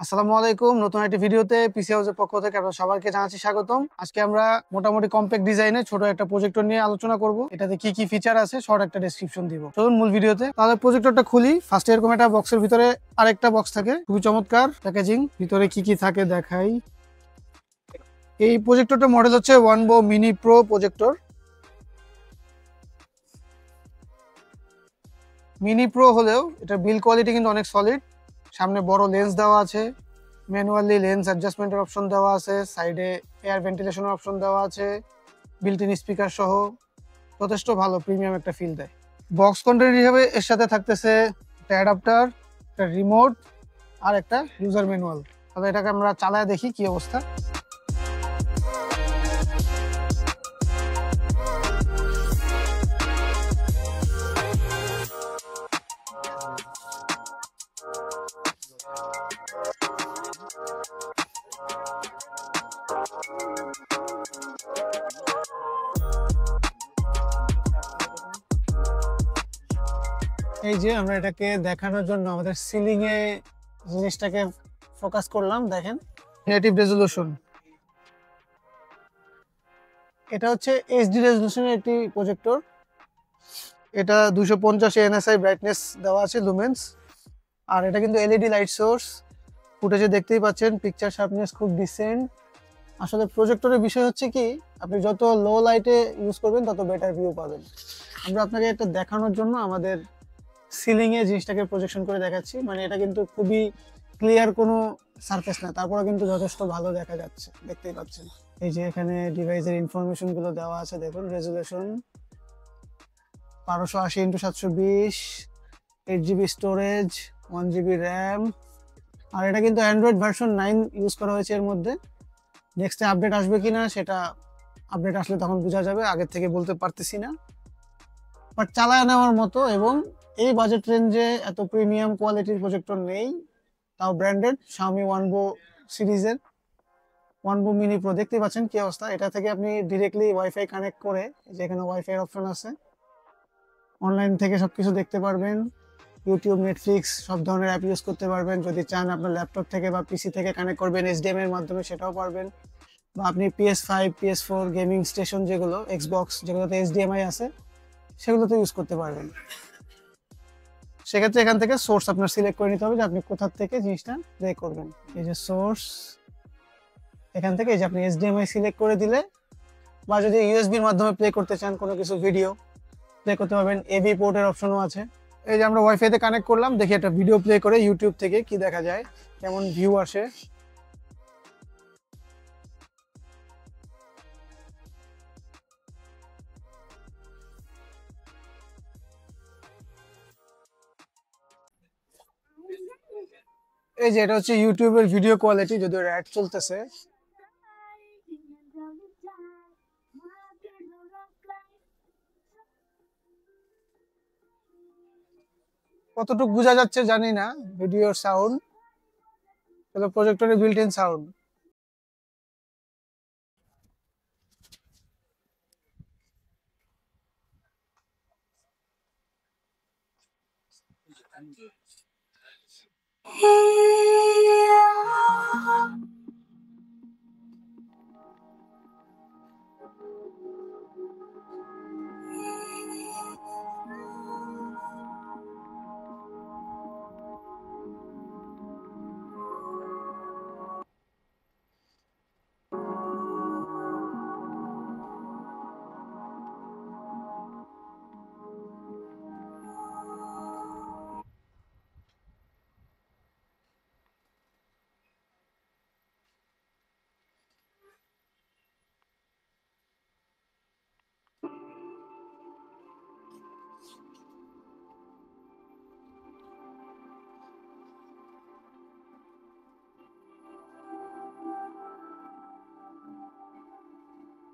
আসসালামু আলাইকুম। নতুন একটি ভিডিওতে পিসি হাউসের পক্ষ থেকে আপনাদের সবাইকে জানাচ্ছি স্বাগতম। আজকে আমরা মোটামুটি কম্প্যাক্ট ডিজাইনে ছোট একটা প্রজেক্টর নিয়ে আলোচনা করব। এটাতে কি কি ফিচার আছে শর্ট একটা ডেসক্রিপশন দিব। চলুন মূল ভিডিওতে। তাহলে প্রজেক্টরটা খুলি। ফার্স্টে এরকম একটা বক্সের ভিতরে আরেকটা বক্স থাকে, খুবই চমৎকার প্যাকেজিং। ভিতরে কি কি থাকে দেখাই। এই প্রজেক্টরটার মডেল হচ্ছে Wanbo mini pro projector. Mini pro হলেও এটা বিল্ড কোয়ালিটি কিন্তু অনেক সলিড। সামনে বড় লেন্স দেওয়া আছে, ম্যানুয়ালি লেন্স অ্যাডজাস্টমেন্টের অপশন দেওয়া আছে, সাইডে এয়ার ভেন্টিলেশনের অপশন দেওয়া আছে, বিল্ট ইন স্পিকার সহ যথেষ্ট ভালো প্রিমিয়াম একটা ফিল দেয়। বক্স কন্টেন্ট হিসেবে এর সাথে থাকতেছে একটা অ্যাডাপ্টার, একটা রিমোট আর একটা ইউজার ম্যানুয়াল। তবে এটাকে আমরা চালায় দেখি কি অবস্থা। এই যে আমরা এটাকে দেখানোর জন্য আমাদের সিলিং এ জিনিসটাকে ফোকাস করলাম। দেখেন নেটিভ রেজলিউশন, এটা হচ্ছে এইচডি রেজলিউশনের একটি প্রজেক্টর। এটা 250 এনএসআই ব্রাইটনেস দেওয়া আছে লুমেন্স। আর এটা কিন্তু এলইডি লাইট সোর্স। ফুটেজে দেখতেই পাচ্ছেন পিকচার শার্পনেস খুব ডিসেন্ট। আসলে প্রজেক্টরের বিষয় হচ্ছে কি, আপনি যত লো লাইটে ইউজ করবেন তত বেটার ভিউ পাবেন। আমরা আপনাকে এটা দেখানোর জন্য আমাদের সিলিং এ জিনিসটাকে প্রজেকশন করে দেখাচ্ছি। মানে এটা কিন্তু খুবই ক্লিয়ার কোনো সারফেস না, তারপরে কিন্তু যথেষ্ট ভালো দেখা যাচ্ছে, দেখতেই পাচ্ছেন। এই যে এখানে ডিভাইসের ইনফরমেশন গুলো দেওয়া আছে, দেখুন resolution 1280x720, 8 GB storage, 1 GB RAM. আর এটা কিন্তু অ্যান্ড্রয়েড ভার্সন 9 ইউজ করা হয়েছে এর মধ্যে। নেক্সটে আপডেট আসবে কিনা সেটা আপডেট আসলে তখন বোঝা যাবে, আগের থেকে বলতে পারতেছি না। বাট চালায় নেওয়ার মতো, এবং এই বাজেট রেঞ্জে এত প্রিমিয়াম কোয়ালিটির প্রজেক্টর নেই, তাও ব্র্যান্ডেড Xiaomi ওয়ানবো সিরিজের ওয়ানবো মিনি প্রো। দেখতে পাচ্ছেন কি অবস্থা। এটা থেকে আপনি ডিরেক্টলি ওয়াইফাই কানেক্ট করে, যেখানে ওয়াইফাই অপশন আছে, অনলাইন থেকে সবকিছু দেখতে পারবেন। ইউটিউব, নেটফ্লিক্স সব ধরনের অ্যাপ ইউজ করতে পারবেন। যদি চান আপনার ল্যাপটপ থেকে বা পিসি থেকে কানেক্ট করবেন এইচডিএমআই এর মাধ্যমে, সেটাও পারবেন। বা আপনি PS5, PS4 গেমিং স্টেশন যেগুলো, এক্সবক্স যেগুলোতে এইচডিএমআই আছে, সেগুলোতে ইউজ করতে পারবেন। সেক্ষেত্রে এখান থেকে সোর্স আপনার সিলেক্ট করে নিতে হবে যে আপনি কোথা থেকে জিনিসটা প্লে করবেন। এই যে সোর্স, এখান থেকে এই যে আপনি এইচডিএমআই সিলেক্ট করে দিলে, বা যদি ইউএসবির মাধ্যমে প্লে করতে চান কোনো কিছু ভিডিও, প্লে করতে পারবেন। এভি পোর্টের অপশনও আছে। এই যে আমরা ওয়াইফাইতে কানেক্ট করলাম, দেখি একটা ভিডিও প্লে করে ইউটিউব থেকে কি দেখা যায়, কেমন ভিউ আসে। এই যে এটা হচ্ছে ইউটিউবের ভিডিও কোয়ালিটি, যদিও অ্যাড চলতেছে। কতটুকু বোঝা যাচ্ছে জানি না ভিডিওর সাউন্ড, তবে প্রজেক্টরের বিল্ট ইন সাউন্ড।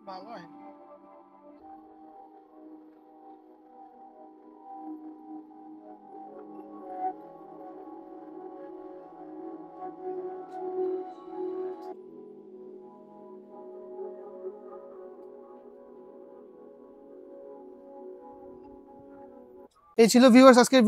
ভালো হয়। এই ছিল ভিউয়ার্স আজকের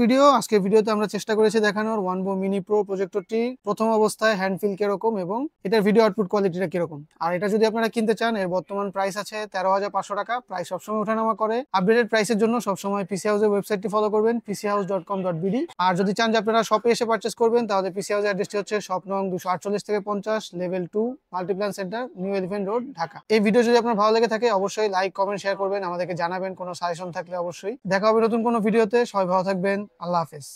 ভিডিওতে আমরা চেষ্টা করেছি দেখানোর ওয়ানবো মিনি প্রো প্রজেক্টরটি প্রথম অবস্থায় হ্যান্ড ফিল কিরকম এবং এটার ভিডিও আউটপুট কোয়ালিটিটা কিরকম। আর এটা যদি আপনারা কিনতে চান, এর বর্তমান প্রাইস আছে 13,500 টাকা। প্রাইস সবসময় ওঠানামা করে। আপডেটেড প্রাইসের জন্য সবসময় পিসি হাউসের ওয়েবসাইটটি ফলো করবেন, pchouse.com.bd। আর যদি চান যে আপনারা শপে এসে পারচেস করবেন, তাহলে পিসি হাউসের অ্যাড্রেসটি হচ্ছে শপ নং 248 থেকে 50, level 2, Multiplan centre, new elephant road, Dhaka. এই ভিডিও যদি আপনার ভালো লেগে থাকে অবশ্যই লাইক, কমেন্ট, শেয়ার করবেন, আমাদেরকে জানাবেন। কোনো সাজেশন থাকলে অবশ্যই। দেখা হবে নতুন কোনো ভিডিওতে। সবাই ভালো থাকবেন। আল্লাহ হাফেজ।